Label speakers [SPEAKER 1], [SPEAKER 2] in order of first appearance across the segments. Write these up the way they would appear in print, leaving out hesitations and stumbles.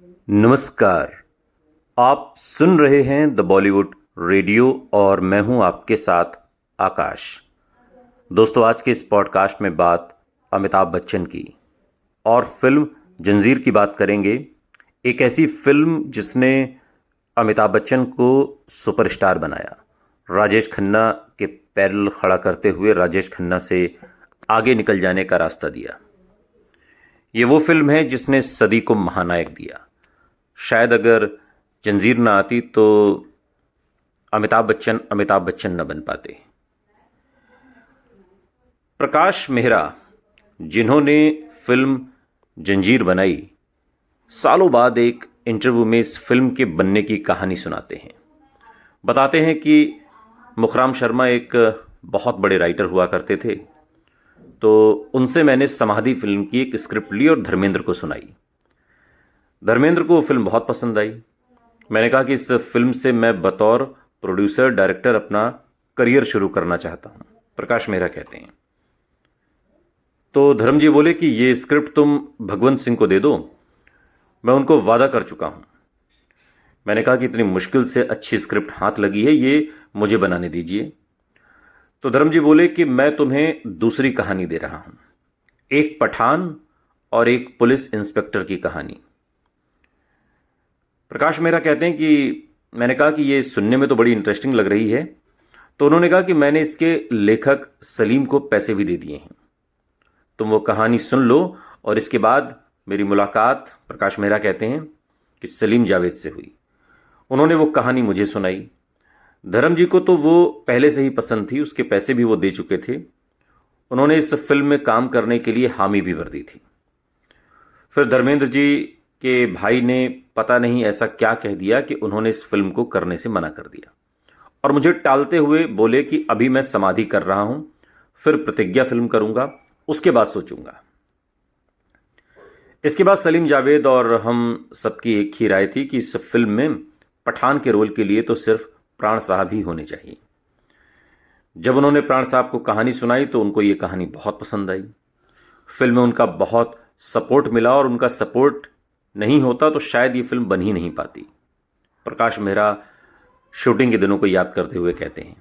[SPEAKER 1] नमस्कार। आप सुन रहे हैं द बॉलीवुड रेडियो और मैं हूं आपके साथ आकाश। दोस्तों, आज के इस पॉडकास्ट में बात अमिताभ बच्चन की और फिल्म जंजीर की बात करेंगे। एक ऐसी फिल्म जिसने अमिताभ बच्चन को सुपरस्टार बनाया, राजेश खन्ना के पैरेलल खड़ा करते हुए राजेश खन्ना से आगे निकल जाने का रास्ता दिया। ये वो फिल्म है जिसने सदी को महानायक दिया। शायद अगर जंजीर ना आती तो अमिताभ बच्चन न बन पाते। प्रकाश मेहरा, जिन्होंने फिल्म जंजीर बनाई, सालों बाद एक इंटरव्यू में इस फिल्म के बनने की कहानी सुनाते हैं। बताते हैं कि मुखराम शर्मा एक बहुत बड़े राइटर हुआ करते थे, तो उनसे मैंने समाधि फिल्म की एक स्क्रिप्ट ली और धर्मेंद्र को सुनाई। धर्मेंद्र को वो फिल्म बहुत पसंद आई। मैंने कहा कि इस फिल्म से मैं बतौर प्रोड्यूसर डायरेक्टर अपना करियर शुरू करना चाहता हूं। प्रकाश मेहरा कहते हैं। तो धर्म जी बोले कि ये स्क्रिप्ट तुम भगवंत सिंह को दे दो, मैं उनको वादा कर चुका हूं। मैंने कहा कि इतनी मुश्किल से अच्छी स्क्रिप्ट हाथ लगी है, ये मुझे बनाने दीजिए। तो धर्म जी बोले कि मैं तुम्हें दूसरी कहानी दे रहा हूं, एक पठान और एक पुलिस इंस्पेक्टर की कहानी। प्रकाश मेहरा कहते हैं कि मैंने कहा कि ये सुनने में तो बड़ी इंटरेस्टिंग लग रही है। तो उन्होंने कहा कि मैंने इसके लेखक सलीम को पैसे भी दे दिए हैं, तुम वो कहानी सुन लो। और इसके बाद मेरी मुलाकात, प्रकाश मेहरा कहते हैं, कि सलीम जावेद से हुई। उन्होंने वो कहानी मुझे सुनाई। धर्म जी को तो वो पहले से ही पसंद थी, उसके पैसे भी वो दे चुके थे। उन्होंने इस फिल्म में काम करने के लिए हामी भी भर दी थी। फिर धर्मेंद्र जी के भाई ने पता नहीं ऐसा क्या कह दिया कि उन्होंने इस फिल्म को करने से मना कर दिया और मुझे टालते हुए बोले कि अभी मैं समाधि कर रहा हूं, फिर प्रतिज्ञा फिल्म करूंगा, उसके बाद सोचूंगा। इसके बाद सलीम जावेद और हम सबकी एक ही राय थी कि इस फिल्म में पठान के रोल के लिए तो सिर्फ प्राण साहब ही होने चाहिए। जब उन्होंने प्राण साहब को कहानी सुनाई तो उनको ये कहानी बहुत पसंद आई। फिल्म में उनका बहुत सपोर्ट मिला और उनका सपोर्ट नहीं होता तो शायद ये फिल्म बन ही नहीं पाती। प्रकाश मेहरा शूटिंग के दिनों को याद करते हुए कहते हैं।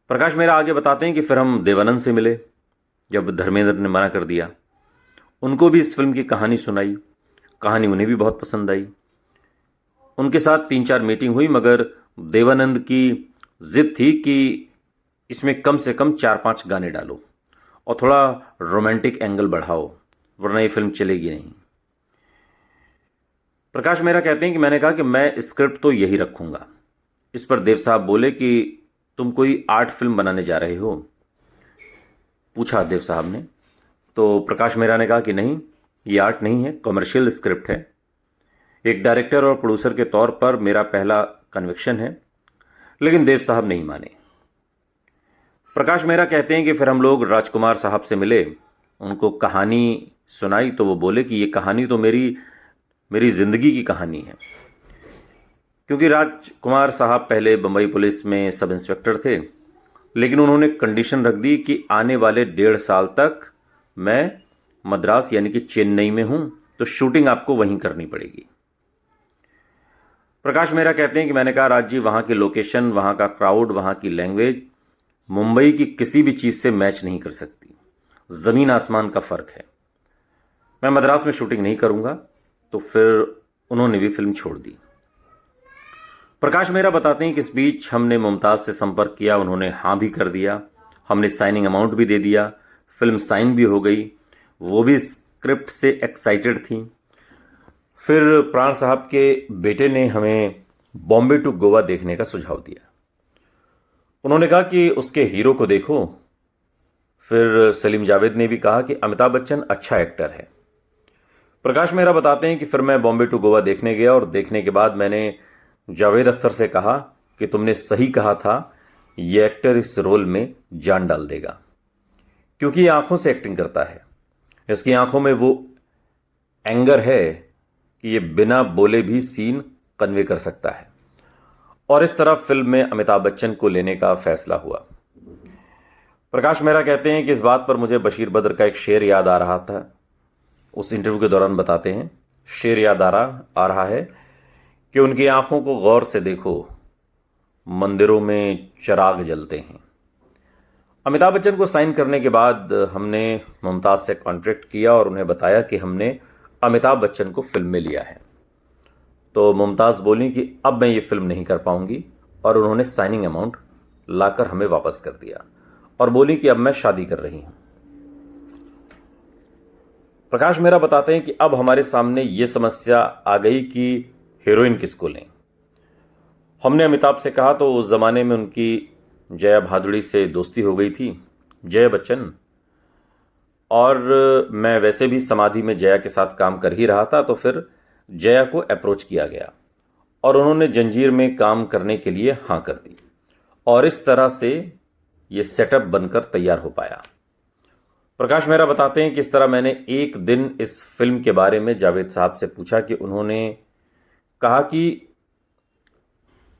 [SPEAKER 1] प्रकाश मेहरा आगे बताते हैं कि फिर हम देवानंद से मिले। जब धर्मेंद्र ने मना कर दिया, उनको भी इस फिल्म की कहानी सुनाई। कहानी उन्हें भी बहुत पसंद आई। उनके साथ 3-4 मीटिंग हुई, मगर देवानंद की जिद थी कि इसमें कम से कम 4-5 गाने डालो और थोड़ा रोमांटिक एंगल बढ़ाओ, वरना ये फिल्म चलेगी नहीं। प्रकाश मेहरा कहते हैं कि मैंने कहा कि मैं स्क्रिप्ट तो यही रखूंगा। इस पर देव साहब बोले कि तुम कोई आर्ट फिल्म बनाने जा रहे हो, पूछा देव साहब ने। तो प्रकाश मेहरा ने कहा कि नहीं, ये आर्ट नहीं है, कमर्शियल स्क्रिप्ट है। एक डायरेक्टर और प्रोड्यूसर के तौर पर मेरा पहला कन्विक्शन है। लेकिन देव साहब नहीं माने। प्रकाश मेहरा कहते हैं कि फिर हम लोग राजकुमार साहब से मिले, उनको कहानी सुनाई तो वो बोले कि ये कहानी तो मेरी जिंदगी की कहानी है। क्योंकि राजकुमार साहब पहले बम्बई पुलिस में सब इंस्पेक्टर थे, लेकिन उन्होंने कंडीशन रख दी कि आने वाले 1.5 साल तक मैं मद्रास यानी कि चेन्नई में हूं, तो शूटिंग आपको वहीं करनी पड़ेगी। प्रकाश मेहरा कहते हैं कि मैंने कहा राज जी, वहां की लोकेशन, वहां का क्राउड, वहां की लैंग्वेज मुंबई की किसी भी चीज से मैच नहीं कर सकती। जमीन आसमान का फर्क है। मैं मद्रास में शूटिंग नहीं करूंगा। तो फिर उन्होंने भी फिल्म छोड़ दी। प्रकाश मेहरा बताते हैं कि इस बीच हमने मुमताज से संपर्क किया, उन्होंने हाँ भी कर दिया। हमने साइनिंग अमाउंट भी दे दिया, फिल्म साइन भी हो गई। वो भी स्क्रिप्ट से एक्साइटेड थी। फिर प्राण साहब के बेटे ने हमें बॉम्बे टू गोवा देखने का सुझाव दिया। उन्होंने कहा कि उसके हीरो को देखो। फिर सलीम जावेद ने भी कहा कि अमिताभ बच्चन अच्छा एक्टर है। प्रकाश मेहरा बताते हैं कि फिर मैं बॉम्बे टू गोवा देखने गया और देखने के बाद मैंने जावेद अख्तर से कहा कि तुमने सही कहा था, ये एक्टर इस रोल में जान डाल देगा, क्योंकि ये आंखों से एक्टिंग करता है। इसकी आंखों में वो एंगर है कि ये बिना बोले भी सीन कन्वे कर सकता है। और इस तरह फिल्म में अमिताभ बच्चन को लेने का फैसला हुआ। प्रकाश मेहरा कहते हैं कि इस बात पर मुझे बशीर बद्र का एक शेर याद आ रहा था। उस इंटरव्यू के दौरान बताते हैं, शेर याद आ रहा है कि उनकी आंखों को गौर से देखो, मंदिरों में चिराग जलते हैं। अमिताभ बच्चन को साइन करने के बाद हमने मुमताज़ से कॉन्ट्रैक्ट किया और उन्हें बताया कि हमने अमिताभ बच्चन को फिल्म में लिया है। तो मुमताज़ बोली कि अब मैं ये फिल्म नहीं कर पाऊंगी और उन्होंने साइनिंग अमाउंट लाकर हमें वापस कर दिया और बोली कि अब मैं शादी कर रही हूं। प्रकाश मेहरा बताते हैं कि अब हमारे सामने ये समस्या आ गई कि हीरोइन किसको लें। हमने अमिताभ से कहा तो उस ज़माने में उनकी जया भादुड़ी से दोस्ती हो गई थी, जया बच्चन, और मैं वैसे भी समाधि में जया के साथ काम कर ही रहा था। तो फिर जया को अप्रोच किया गया और उन्होंने जंजीर में काम करने के लिए हाँ कर दी और इस तरह से ये सेटअप बनकर तैयार हो पाया। प्रकाश मेहरा बताते हैं कि इस तरह मैंने एक दिन इस फिल्म के बारे में जावेद साहब से पूछा कि उन्होंने कहा कि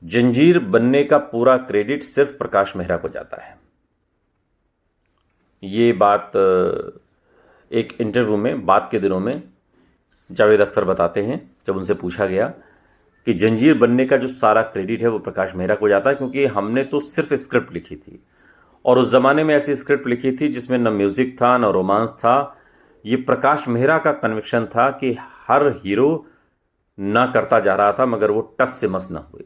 [SPEAKER 1] जंजीर बनने का पूरा क्रेडिट सिर्फ प्रकाश मेहरा को जाता है। ये बात एक इंटरव्यू में बात के दिनों में जावेद अख्तर बताते हैं, जब उनसे पूछा गया कि जंजीर बनने का जो सारा क्रेडिट है वो प्रकाश मेहरा को जाता है, क्योंकि हमने तो सिर्फ स्क्रिप्ट लिखी थी और उस ज़माने में ऐसी स्क्रिप्ट लिखी थी जिसमें न म्यूज़िक था न रोमांस था। ये प्रकाश मेहरा का कन्विक्शन था कि हर हीरो ना करता जा रहा था मगर वो टस से मस ना हुए।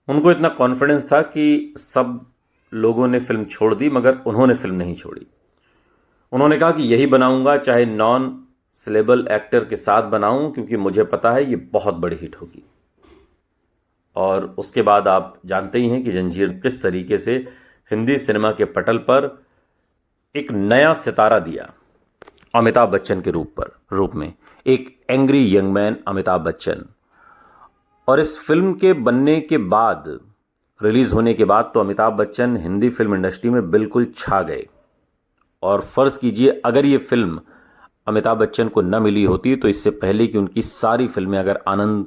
[SPEAKER 1] उनको इतना कॉन्फिडेंस था कि सब लोगों ने फिल्म छोड़ दी मगर उन्होंने फिल्म नहीं छोड़ी। उन्होंने कहा कि यही बनाऊंगा, चाहे नॉन सिलेबल एक्टर के साथ बनाऊं, क्योंकि मुझे पता है ये बहुत बड़ी हिट होगी। और उसके बाद आप जानते ही हैं कि जंजीर किस तरीके से हिंदी सिनेमा के पटल पर एक नया सितारा दिया अमिताभ बच्चन के रूप में एक angry young man Amitabh Bachchan. और इस फिल्म के बनने के बाद, रिलीज होने के बाद, तो अमिताभ बच्चन हिंदी फिल्म इंडस्ट्री में बिल्कुल छा गए। और फर्ज कीजिए अगर ये फिल्म अमिताभ बच्चन को न मिली होती तो इससे पहले कि उनकी सारी फिल्में, अगर आनंद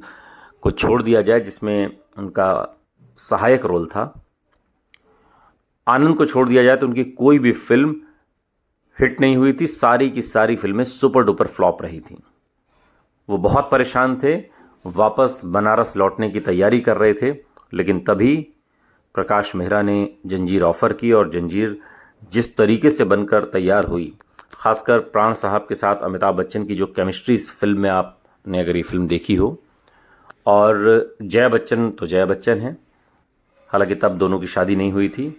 [SPEAKER 1] को छोड़ दिया जाए जिसमें उनका सहायक रोल था, आनंद को छोड़ दिया जाए तो उनकी कोई भी फिल्म हिट नहीं हुई थी। सारी की सारी फिल्में सुपर डुपर फ्लॉप रही थी। वो बहुत परेशान थे, वापस बनारस लौटने की तैयारी कर रहे थे, लेकिन तभी प्रकाश मेहरा ने जंजीर ऑफ़र की और जंजीर जिस तरीके से बनकर तैयार हुई, खासकर प्राण साहब के साथ अमिताभ बच्चन की जो केमिस्ट्री इस फिल्म में, आपने अगर ये फिल्म देखी हो, और जया बच्चन तो जया बच्चन है, हालांकि तब दोनों की शादी नहीं हुई थी,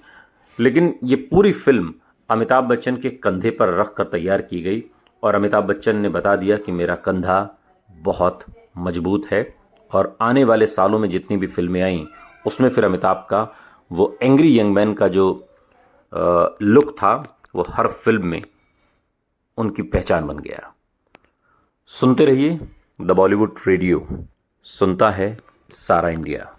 [SPEAKER 1] लेकिन ये पूरी फिल्म अमिताभ बच्चन के कंधे पर रख कर तैयार की गई और अमिताभ बच्चन ने बता दिया कि मेरा कंधा बहुत मजबूत है। और आने वाले सालों में जितनी भी फिल्में आईं उसमें फिर अमिताभ का वो एंग्री यंग मैन का जो लुक था वो हर फिल्म में उनकी पहचान बन गया। सुनते रहिए द बॉलीवुड रेडियो, सुनता है सारा इंडिया।